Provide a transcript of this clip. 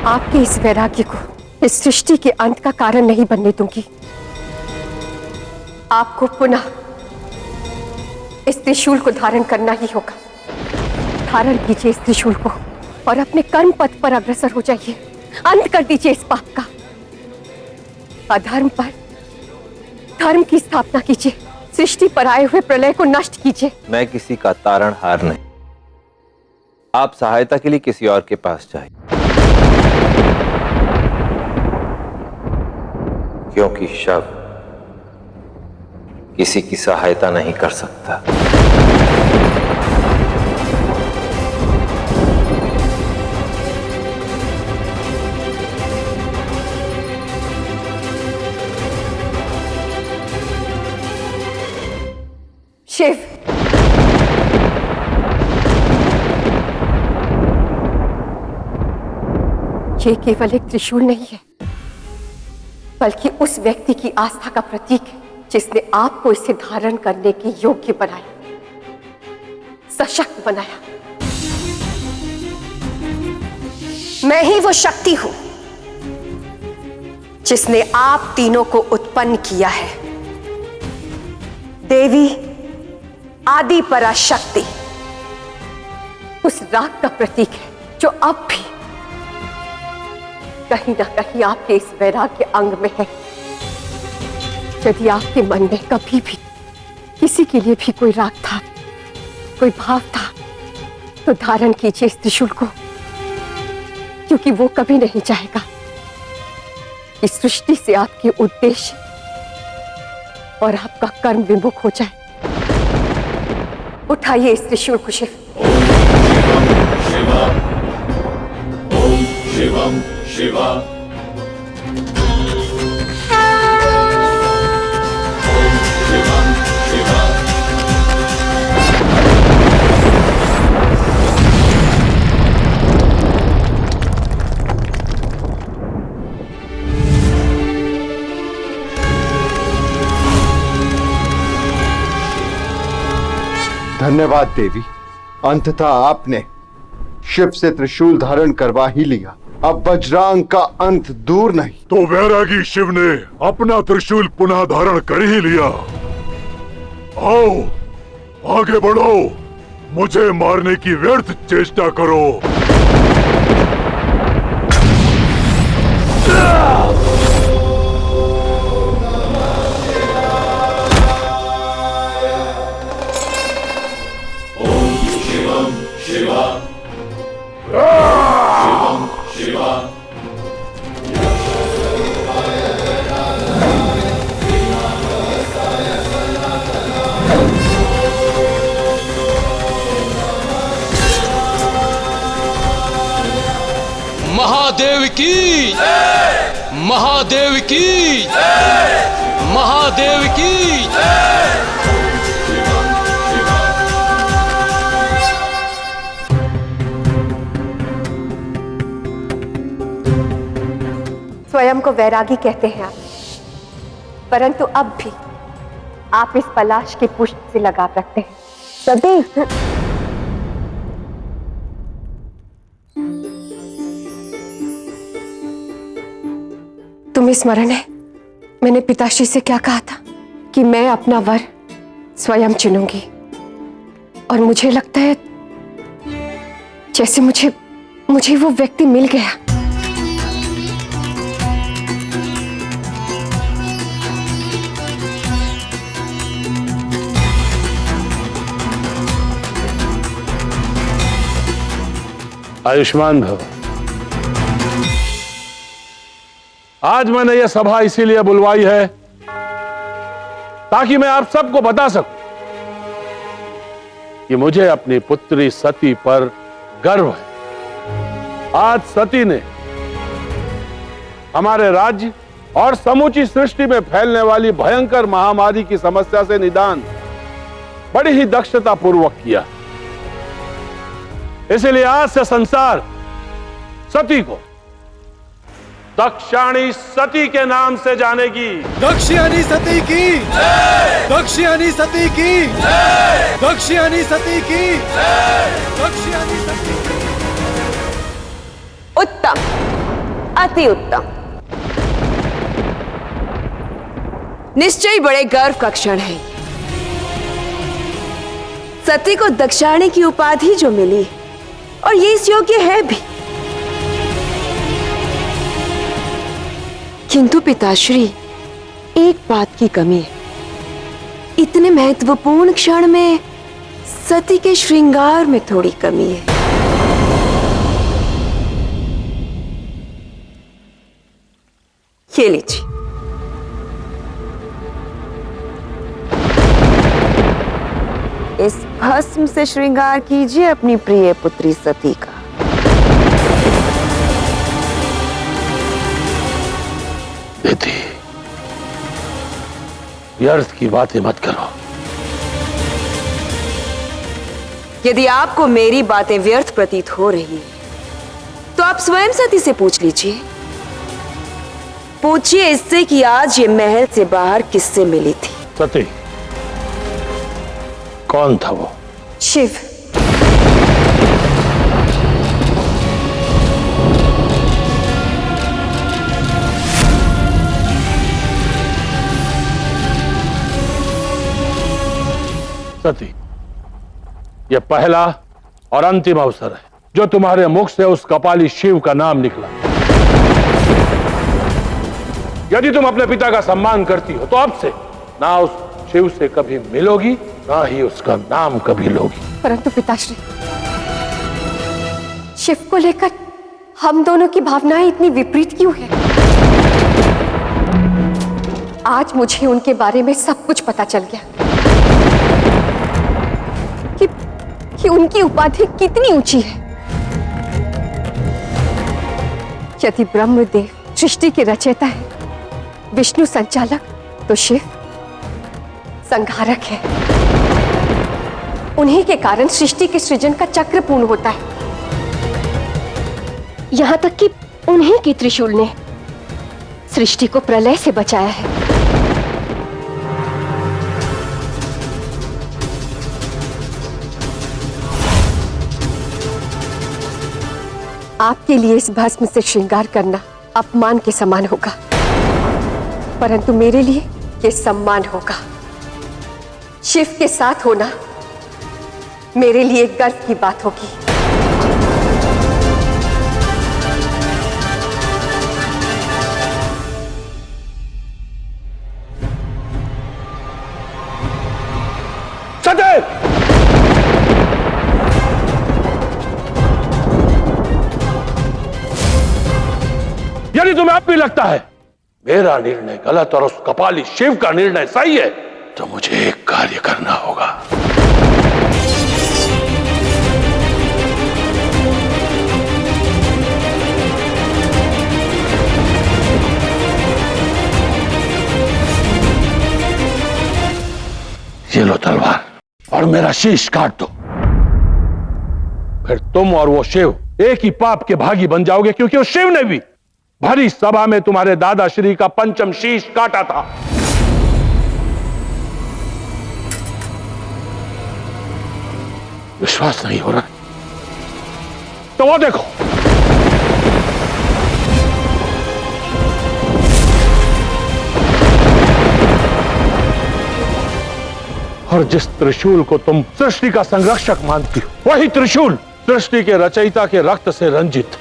आपके इस वैराग्य को इस सृष्टि के अंत का कारण नहीं बनने दूंगी। आपको पुनः इस त्रिशूल को धारण करना ही होगा। धारण कीजिए इस त्रिशूल को और अपने कर्म पथ पर अग्रसर हो जाइए। अंत कर दीजिए इस पाप का। अधर्म पर धर्म की स्थापना कीजिए। सृष्टि पर आए हुए प्रलय को नष्ट कीजिए। मैं किसी का तारणहार नहीं। आप सहायता के लिए किसी और के पास जाइए, क्योंकि शव किसी की सहायता नहीं कर सकता। शिव, ये केवल एक त्रिशूल नहीं है, बल्कि उस व्यक्ति की आस्था का प्रतीक है जिसने आपको इसे धारण करने के योग्य बनाया, सशक्त बनाया। मैं ही वो शक्ति हूं जिसने आप तीनों को उत्पन्न किया है। देवी आदि पराशक्ति उस राग का प्रतीक है जो अब भी कहीं ना कहीं आपके इस वैराग्य अंग में है। यदि आपके मन में कभी भी किसी के लिए भी कोई राग था, कोई भाव था, तो धारण कीजिए इस त्रिशूल को, क्योंकि वो कभी नहीं चाहेगा इस सृष्टि से आपके उद्देश्य और आपका कर्म विमुख हो जाए। उठाइए इस त्रिशूल को शिव। ओम शिवम शिवा। धन्यवाद देवी, अंततः आपने शिव से त्रिशूल धारण करवा ही लिया। अब वज्रांग का अंत दूर नहीं। तो वैरागी शिव ने अपना त्रिशूल पुनः धारण कर ही लिया। आओ आगे बढ़ो, मुझे मारने की व्यर्थ चेष्टा करो। शिवा शिवम शिवा। महादेव की महादेव की महादेव की। स्वयं को वैरागी कहते हैं आप, परंतु अब भी आप इस पलाश के पुष्प से लगाव रखते हैं सदैव। तुम्हें स्मरण है मैंने पिताश्री से क्या कहा था कि मैं अपना वर स्वयं चुनूंगी, और मुझे लगता है जैसे मुझे वो व्यक्ति मिल गया। आयुष्मान भव। आज मैंने यह सभा इसीलिए बुलवाई है ताकि मैं आप सबको बता सकूं कि मुझे अपनी पुत्री सती पर गर्व है। आज सती ने हमारे राज्य और समूची सृष्टि में फैलने वाली भयंकर महामारी की समस्या से निदान बड़ी ही दक्षता पूर्वक किया। इसलिए आज से संसार सती को दक्षाणी सती के नाम से जानेगी। दक्षिणी सती की दक्षिणी सती की दक्षिणी सती की दक्षिणी सती की। उत्तम। अति उत्तम। निश्चय बड़े गर्व का क्षण है। सती को दक्षाणी की उपाधि जो मिली, और ये इस योग्य है भी। किंतु पिताश्री, एक बात की कमी है। इतने महत्वपूर्ण क्षण में सती के श्रृंगार में थोड़ी कमी है। ये लीजिए। इस भस्म से श्रृंगार कीजिए अपनी प्रिय पुत्री सती का। बेटी, व्यर्थ की बातें मत करो। यदि आपको मेरी बातें व्यर्थ प्रतीत हो रही हैं, तो आप स्वयं सती से पूछ लीजिए। पूछिए इससे कि आज ये महल से बाहर किससे मिली थी। सती, कौन था वो? शिव। सती, यह पहला और अंतिम अवसर है जो तुम्हारे मुख से उस कपाली शिव का नाम निकला। यदि तुम अपने पिता का सम्मान करती हो तो अब से ना उस शिव से कभी मिलोगी, ना ही उसका नाम कभी लोगी। परंतु पिताश्री, शिव को लेकर हम दोनों की भावनाएं इतनी विपरीत क्यों हैं? आज मुझे उनके बारे में सब कुछ पता चल गया कि उनकी उपाधि कितनी ऊंची है। यदि ब्रह्मदेव सृष्टि के रचयिता है, विष्णु संचालक, तो शिव संहारक है। उन्हीं के कारण सृष्टि के सृजन का चक्र पूर्ण होता है। यहां तक कि उन्हीं की त्रिशूल ने सृष्टि को प्रलय से बचाया है। आपके लिए इस भस्म से श्रृंगार करना अपमान के समान होगा, परंतु मेरे लिए ये सम्मान होगा। शिव के साथ होना मेरे लिए गर्व की बात होगी। सती! यदि तुम्हें अब भी लगता है मेरा निर्णय गलत और उस कपाली शिव का निर्णय सही है, तो मुझे एक कार्य करना होगा। ये लो तलवार और मेरा शीश काट दो। फिर तुम और वो शिव एक ही पाप के भागी बन जाओगे, क्योंकि उस शिव ने भी भरी सभा में तुम्हारे दादाश्री का पंचम शीश काटा था। विश्वास नहीं हो रहा तो वो देखो। और जिस त्रिशूल को तुम सृष्टि का संरक्षक मानती हो, वही त्रिशूल सृष्टि के रचयिता के रक्त से रंजित